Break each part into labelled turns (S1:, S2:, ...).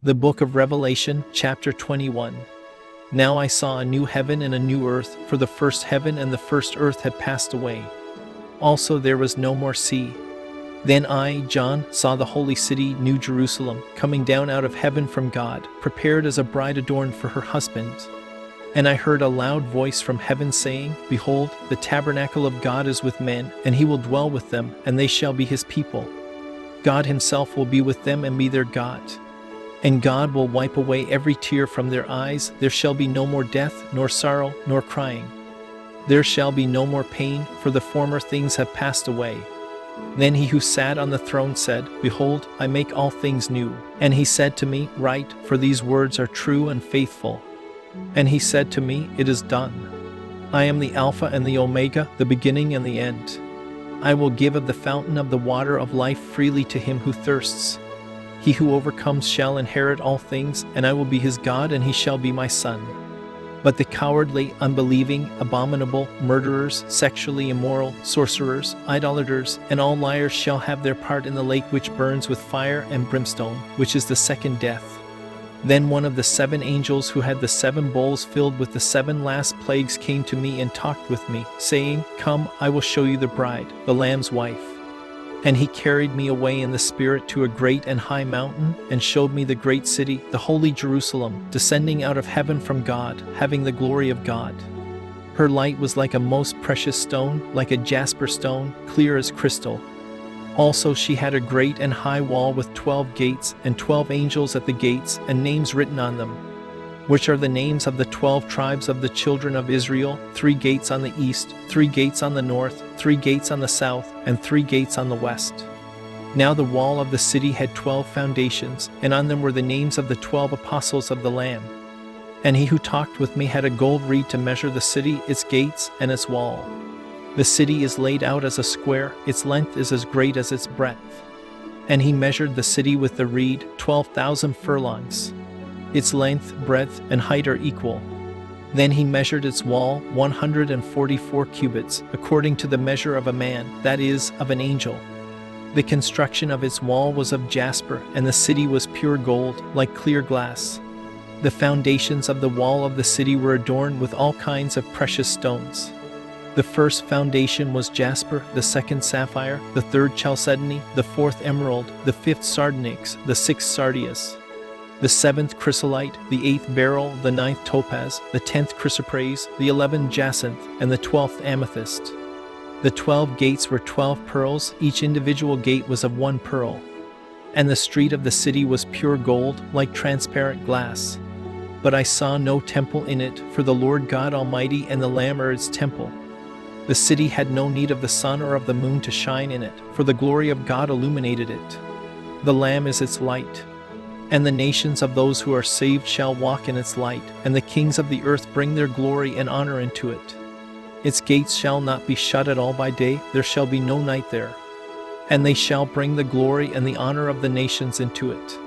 S1: The book of Revelation, chapter 21. Now I saw a new heaven and a new earth, for the first heaven and the first earth had passed away. Also there was no more sea. Then I, John, saw the holy city, New Jerusalem, coming down out of heaven from God, prepared as a bride adorned for her husband. And I heard a loud voice from heaven saying, Behold, the tabernacle of God is with men, and he will dwell with them, and they shall be his people. God himself will be with them and be their God. And God will wipe away every tear from their eyes. There shall be no more death, nor sorrow, nor crying. There shall be no more pain, for the former things have passed away. Then he who sat on the throne said, Behold, I make all things new. And he said to me, Write, for these words are true and faithful. And he said to me, It is done. I am the Alpha and the Omega, the beginning and the end. I will give of the fountain of the water of life freely to him who thirsts. He who overcomes shall inherit all things, and I will be his God, and he shall be my son. But the cowardly, unbelieving, abominable, murderers, sexually immoral, sorcerers, idolaters, and all liars shall have their part in the lake which burns with fire and brimstone, which is the second death. Then one of the 7 angels who had the 7 bowls filled with the 7 last plagues came to me and talked with me, saying, Come, I will show you the bride, the Lamb's wife. And he carried me away in the Spirit to a great and high mountain, and showed me the great city, the holy Jerusalem, descending out of heaven from God, having the glory of God. Her light was like a most precious stone, like a jasper stone, clear as crystal. Also she had a great and high wall with 12 gates, and 12 angels at the gates, and names written on them, which are the names of the 12 tribes of the children of Israel, 3 gates on the east, 3 gates on the north, 3 gates on the south, and 3 gates on the west. Now the wall of the city had 12 foundations, and on them were the names of the 12 apostles of the Lamb. And he who talked with me had a gold reed to measure the city, its gates, and its wall. The city is laid out as a square, its length is as great as its breadth. And he measured the city with the reed, 12,000 furlongs. Its length, breadth, and height are equal. Then he measured its wall, 144 cubits, according to the measure of a man, that is, of an angel. The construction of its wall was of jasper, and the city was pure gold, like clear glass. The foundations of the wall of the city were adorned with all kinds of precious stones. The first foundation was jasper, the second sapphire, the third chalcedony, the fourth emerald, the fifth sardonyx, the sixth sardius, the 7th chrysolite, the 8th beryl, the 9th topaz, the 10th chrysoprase, the 11th jacinth, and the 12th amethyst. The 12 gates were 12 pearls, each individual gate was of 1 pearl. And the street of the city was pure gold, like transparent glass. But I saw no temple in it, for the Lord God Almighty and the Lamb are its temple. The city had no need of the sun or of the moon to shine in it, for the glory of God illuminated it. The Lamb is its light. And the nations of those who are saved shall walk in its light, and the kings of the earth bring their glory and honor into it. Its gates shall not be shut at all by day, there shall be no night there. And they shall bring the glory and the honor of the nations into it.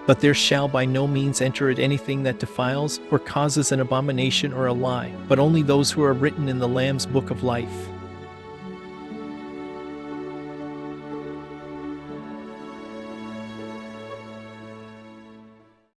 S1: But there shall by no means enter it anything that defiles, or causes an abomination or a lie, but only those who are written in the Lamb's book of life.